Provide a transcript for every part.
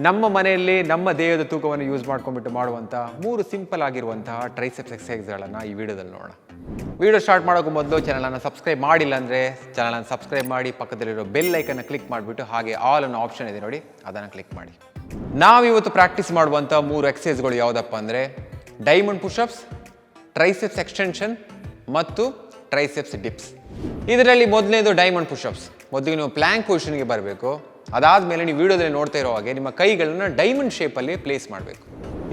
ನಮ್ಮ ಮನೆಯಲ್ಲಿ ನಮ್ಮ ದೇಹದ ತೂಕವನ್ನು ಯೂಸ್ ಮಾಡ್ಕೊಂಡ್ಬಿಟ್ಟು ಮಾಡುವಂಥ 3 ಸಿಂಪಲ್ ಆಗಿರುವಂತಹ ಟ್ರೈಸೆಪ್ಸ್ ಎಕ್ಸರ್ಸೈಸ್ಗಳನ್ನು ಈ ವಿಡಿಯೋದಲ್ಲಿ ನೋಡೋಣ. ವಿಡಿಯೋ ಸ್ಟಾರ್ಟ್ ಮಾಡೋಕ್ಕೂ ಮೊದಲು ಚಾನಲನ್ನು ಸಬ್ಸ್ಕ್ರೈಬ್ ಮಾಡಿಲ್ಲ ಅಂದರೆ ಚಾನಲನ್ನು ಸಬ್ಸ್ಕ್ರೈಬ್ ಮಾಡಿ, ಪಕ್ಕದಲ್ಲಿರೋ ಬೆಲ್ ಐಕನ್ನ ಕ್ಲಿಕ್ ಮಾಡಿಬಿಟ್ಟು ಹಾಗೆ ಆಲ್ ಅನ್ನೋ ಆಪ್ಷನ್ ಇದೆ ನೋಡಿ, ಅದನ್ನು ಕ್ಲಿಕ್ ಮಾಡಿ. ನಾವಿವತ್ತು ಪ್ರಾಕ್ಟೀಸ್ ಮಾಡುವಂಥ 3 ಎಕ್ಸರ್ಸೈಸ್ಗಳು ಯಾವುದಪ್ಪ ಅಂದರೆ ಡೈಮಂಡ್ ಪುಷಪ್ಸ್, ಟ್ರೈಸೆಪ್ಸ್ ಎಕ್ಸ್ಟೆನ್ಷನ್ ಮತ್ತು ಟ್ರೈಸೆಪ್ಸ್ ಡಿಪ್ಸ್. ಇದರಲ್ಲಿ ಮೊದಲನೇದು ಡೈಮಂಡ್ ಪುಷಪ್ಸ್. ಮೊದಲಿಗೆ ನೀವು ಪ್ಲ್ಯಾಂಕ್ ಪೊಸಿಷನ್ಗೆ ಬರಬೇಕು. ಅದಾದಮೇಲೆ ನೀವು ವಿಡಿಯೋದಲ್ಲಿ ನೋಡ್ತಾ ಇರೋ ಹಾಗೆ ನಿಮ್ಮ ಕೈಗಳನ್ನು ಡೈಮಂಡ್ ಶೇಪಲ್ಲಿ ಪ್ಲೇಸ್ ಮಾಡಬೇಕು.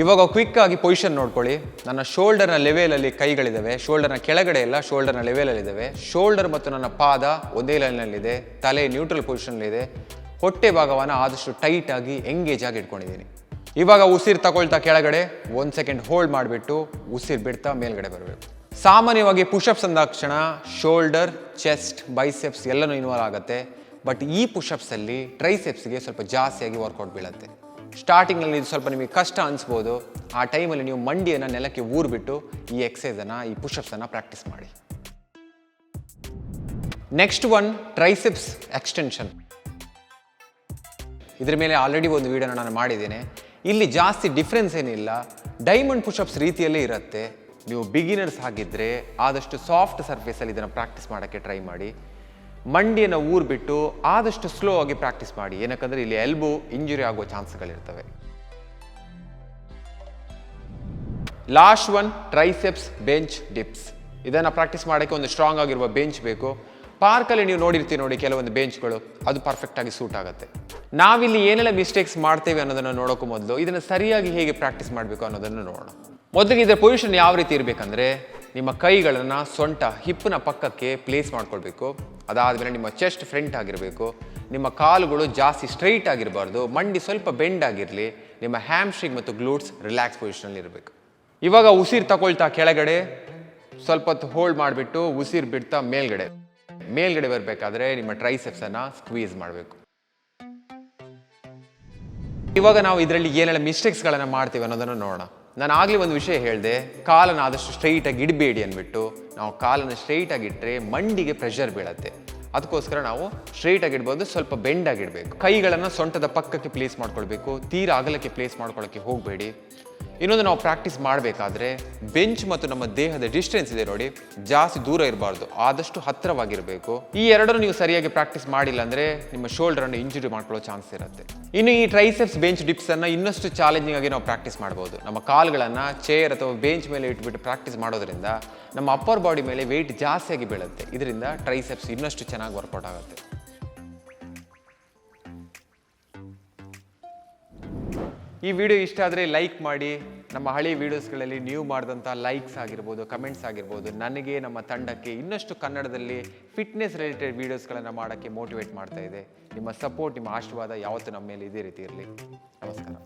ಇವಾಗ ಕ್ವಿಕ್ ಆಗಿ ಪೊಸಿಷನ್ ನೋಡ್ಕೊಳ್ಳಿ. ನನ್ನ ಶೋಲ್ಡರ್ನ ಲೆವೆಲಲ್ಲಿ ಕೈಗಳಿದ್ದಾವೆ, ಶೋಲ್ಡರ್ನ ಕೆಳಗಡೆ ಎಲ್ಲ ಶೋಲ್ಡರ್ನ ಲೆವೆಲಲ್ಲಿದ್ದಾವೆ. ಶೋಲ್ಡರ್ ಮತ್ತು ನನ್ನ ಪಾದ ಒಂದೇ ಲೈನ್ನಲ್ಲಿದೆ, ತಲೆ ನ್ಯೂಟ್ರಲ್ ಪೊಸಿಷನ್ಲಿದೆ, ಹೊಟ್ಟೆ ಭಾಗವನ್ನು ಆದಷ್ಟು ಟೈಟ್ ಆಗಿ ಎಂಗೇಜ್ ಆಗಿ ಇಟ್ಕೊಂಡಿದ್ದೀನಿ. ಇವಾಗ ಉಸಿರು ತಗೊಳ್ತಾ ಕೆಳಗಡೆ 1 ಸೆಕೆಂಡ್ ಹೋಲ್ಡ್ ಮಾಡಿಬಿಟ್ಟು ಉಸಿರು ಬಿಡ್ತಾ ಮೇಲ್ಗಡೆ ಬರಬೇಕು. ಸಾಮಾನ್ಯವಾಗಿ ಪುಷಪ್ಸ್ ಅಂದಾಕ್ಷಣ ಶೋಲ್ಡರ್, ಚೆಸ್ಟ್, ಬೈಸೆಪ್ಸ್ ಎಲ್ಲನೂ ಇನ್ವಾಲ್ವ್ ಆಗುತ್ತೆ. ಬಟ್ ಈ ಪುಷಪ್ಸಲ್ಲಿ ಟ್ರೈಸೆಪ್ಸ್ಗೆ ಸ್ವಲ್ಪ ಜಾಸ್ತಿಯಾಗಿ ವರ್ಕೌಟ್ ಬೀಳುತ್ತೆ. ಸ್ಟಾರ್ಟಿಂಗ್ನಲ್ಲಿ ಇದು ಸ್ವಲ್ಪ ನಿಮಗೆ ಕಷ್ಟ ಅನಿಸ್ಬೋದು. ಆ ಟೈಮಲ್ಲಿ ನೀವು ಮಂಡಿಯನ್ನು ನೆಲಕ್ಕೆ ಊರ್ಬಿಟ್ಟು ಈ ಎಕ್ಸಸೈಸನ್ನು, ಈ ಪುಷಪ್ಸನ್ನು ಪ್ರಾಕ್ಟೀಸ್ ಮಾಡಿ. Next one triceps extension. ಇದ್ರ ಮೇಲೆ ಆಲ್ರೆಡಿ ಒಂದು ವಿಡಿಯೋನ ನಾನು ಮಾಡಿದ್ದೇನೆ. ಇಲ್ಲಿ ಜಾಸ್ತಿ ಡಿಫ್ರೆನ್ಸ್ ಏನಿಲ್ಲ, ಡೈಮಂಡ್ ಪುಷಪ್ಸ್ ರೀತಿಯಲ್ಲೇ ಇರುತ್ತೆ. ನೀವು ಬಿಗಿನರ್ಸ್ ಆಗಿದ್ದರೆ ಆದಷ್ಟು ಸಾಫ್ಟ್ ಸರ್ಫೇಸಲ್ಲಿ ಇದನ್ನು ಪ್ರಾಕ್ಟೀಸ್ ಮಾಡೋಕ್ಕೆ ಟ್ರೈ ಮಾಡಿ. ಮಂಡಿಯನ್ನು ಊರ್ಬಿಟ್ಟು ಆದಷ್ಟು ಸ್ಲೋ ಆಗಿ ಪ್ರಾಕ್ಟೀಸ್ ಮಾಡಿ, ಏನಕ್ಕಂದರೆ ಇಲ್ಲಿ ಎಲ್ಬೋ ಇಂಜುರಿ ಆಗುವ ಚಾನ್ಸ್ಗಳಿರ್ತವೆ. Last one triceps bench dips. ಇದನ್ನು ಪ್ರಾಕ್ಟೀಸ್ ಮಾಡೋಕ್ಕೆ ಒಂದು ಸ್ಟ್ರಾಂಗ್ ಆಗಿರುವ ಬೆಂಚ್ ಬೇಕು. ಪಾರ್ಕಲ್ಲಿ ನೀವು ನೋಡಿರ್ತೀವಿ ನೋಡಿ ಕೆಲವೊಂದು ಬೆಂಚ್ಗಳು, ಅದು ಪರ್ಫೆಕ್ಟಾಗಿ ಸೂಟ್ ಆಗುತ್ತೆ. ನಾವಿಲ್ಲಿ ಏನೆಲ್ಲ ಮಿಸ್ಟೇಕ್ಸ್ ಮಾಡ್ತೇವೆ ಅನ್ನೋದನ್ನು ನೋಡೋಕ್ಕೂ ಮೊದಲು ಇದನ್ನು ಸರಿಯಾಗಿ ಹೇಗೆ ಪ್ರಾಕ್ಟೀಸ್ ಮಾಡಬೇಕು ಅನ್ನೋದನ್ನು ನೋಡೋಣ. ಮೊದಲಿಗೆ ಇದರ ಪೊಸಿಷನ್ ಯಾವ ರೀತಿ ಇರಬೇಕಂದ್ರೆ, ನಿಮ್ಮ ಕೈಗಳನ್ನು ಸೊಂಟ ಹಿಪ್ನ ಪಕ್ಕಕ್ಕೆ ಪ್ಲೇಸ್ ಮಾಡ್ಕೊಳ್ಬೇಕು. ಅದಾದಮೇಲೆ ನಿಮ್ಮ ಚೆಸ್ಟ್ ಫ್ರಂಟ್ ಆಗಿರಬೇಕು. ನಿಮ್ಮ ಕಾಲುಗಳು ಜಾಸ್ತಿ ಸ್ಟ್ರೈಟ್ ಆಗಿರಬಾರ್ದು, ಮಂಡಿ ಸ್ವಲ್ಪ ಬೆಂಡ್ ಆಗಿರಲಿ. ನಿಮ್ಮ ಹ್ಯಾಮ್ಸ್ಟ್ರಿಂಗ್ ಮತ್ತು ಗ್ಲೂಟ್ಸ್ ರಿಲ್ಯಾಕ್ಸ್ ಪೊಸಿಷನಲ್ಲಿ ಇರಬೇಕು. ಇವಾಗ ಉಸಿರು ತಗೊಳ್ತಾ ಕೆಳಗಡೆ ಸ್ವಲ್ಪ ಹೊತ್ತು ಹೋಲ್ಡ್ ಮಾಡಿಬಿಟ್ಟು ಉಸಿರು ಬಿಡ್ತಾ ಮೇಲ್ಗಡೆ ಬರಬೇಕಾದ್ರೆ ನಿಮ್ಮ ಟ್ರೈಸೆಪ್ಸನ್ನು ಸ್ಕ್ವೀಸ್ ಮಾಡಬೇಕು. ಇವಾಗ ನಾವು ಇದರಲ್ಲಿ ಏನೆಲ್ಲ ಮಿಸ್ಟೇಕ್ಸ್ಗಳನ್ನು ಮಾಡ್ತೀವಿ ಅನ್ನೋದನ್ನು ನೋಡೋಣ. ನಾನು ಆಗಲೇ ಒಂದು ವಿಷಯ ಹೇಳಿದೆ, ಕಾಲನ್ನು ಆದಷ್ಟು ಸ್ಟ್ರೈಟಾಗಿ ಇಡಬೇಡಿ ಅಂದ್ಬಿಟ್ಟು. ನಾವು ಕಾಲನ್ನು ಸ್ಟ್ರೈಟಾಗಿ ಇಟ್ಟರೆ ಮಂಡಿಗೆ ಪ್ರೆಷರ್ ಬೀಳುತ್ತೆ. ಅದಕ್ಕೋಸ್ಕರ ನಾವು ಸ್ಟ್ರೈಟಾಗಿ ಇಡ್ಬೋದು, ಸ್ವಲ್ಪ ಬೆಂಡಾಗಿ ಇಡಬೇಕು. ಕೈಗಳನ್ನು ಸೊಂಟದ ಪಕ್ಕಕ್ಕೆ ಪ್ಲೇಸ್ ಮಾಡ್ಕೊಳ್ಬೇಕು, ತೀರಾ ಅಗಲಕ್ಕೆ ಪ್ಲೇಸ್ ಮಾಡ್ಕೊಳ್ಳೋಕ್ಕೆ ಹೋಗಬೇಡಿ. ಇನ್ನೊಂದು, ನಾವು ಪ್ರಾಕ್ಟೀಸ್ ಮಾಡಬೇಕಾದ್ರೆ ಬೆಂಚ್ ಮತ್ತು ನಮ್ಮ ದೇಹದ ಡಿಸ್ಟೆನ್ಸ್ ಇದೆ ನೋಡಿ, ಜಾಸ್ತಿ ದೂರ ಇರಬಾರ್ದು, ಆದಷ್ಟು ಹತ್ತಿರವಾಗಿರಬೇಕು. ಈ ಎರಡನ್ನು ನೀವು ಸರಿಯಾಗಿ ಪ್ರಾಕ್ಟೀಸ್ ಮಾಡಿಲ್ಲ ಅಂದರೆ ನಿಮ್ಮ ಶೋಲ್ಡರನ್ನು ಇಂಜುರಿ ಮಾಡ್ಕೊಳ್ಳೋ ಚಾನ್ಸ್ ಇರುತ್ತೆ. ಇನ್ನು ಈ ಟ್ರೈಸೆಪ್ಸ್ ಬೆಂಚ್ ಡಿಪ್ಸನ್ನು ಇನ್ನಷ್ಟು ಚಾಲೆಂಜಿಂಗ್ ಆಗಿ ನಾವು ಪ್ರಾಕ್ಟೀಸ್ ಮಾಡ್ಬೋದು. ನಮ್ಮ ಕಾಲುಗಳನ್ನು ಚೇರ್ ಅಥವಾ ಬೆಂಚ್ ಮೇಲೆ ಇಟ್ಬಿಟ್ಟು ಪ್ರಾಕ್ಟೀಸ್ ಮಾಡೋದ್ರಿಂದ ನಮ್ಮ ಅಪ್ಪರ್ ಬಾಡಿ ಮೇಲೆ ವೆಯ್ಟ್ ಜಾಸ್ತಿಯಾಗಿ ಬೀಳುತ್ತೆ. ಇದರಿಂದ ಟ್ರೈಸೆಪ್ಸ್ ಇನ್ನಷ್ಟು ಚೆನ್ನಾಗಿ ವರ್ಕೌಟ್ ಆಗುತ್ತೆ. ಈ ವಿಡಿಯೋ ಇಷ್ಟ ಆದರೆ ಲೈಕ್ ಮಾಡಿ. ನಮ್ಮ ಹಳೆ ವೀಡಿಯೋಸ್ಗಳಲ್ಲಿ ನೀವು ಮಾಡಿದಂಥ ಲೈಕ್ಸ್ ಆಗಿರ್ಬೋದು, ಕಮೆಂಟ್ಸ್ ಆಗಿರ್ಬೋದು, ನನಗೆ ನಮ್ಮ ತಂಡಕ್ಕೆ ಇನ್ನಷ್ಟು ಕನ್ನಡದಲ್ಲಿ ಫಿಟ್ನೆಸ್ ರಿಲೇಟೆಡ್ ವೀಡಿಯೋಸ್ಗಳನ್ನು ಮಾಡೋಕ್ಕೆ ಮೋಟಿವೇಟ್ ಮಾಡ್ತಾ ಇದೆ. ನಿಮ್ಮ ಸಪೋರ್ಟ್, ನಿಮ್ಮ ಆಶೀರ್ವಾದ ಯಾವತ್ತೂ ನಮ್ಮ ಮೇಲೆ ಇದೇ ರೀತಿ ಇರಲಿ. ನಮಸ್ಕಾರ.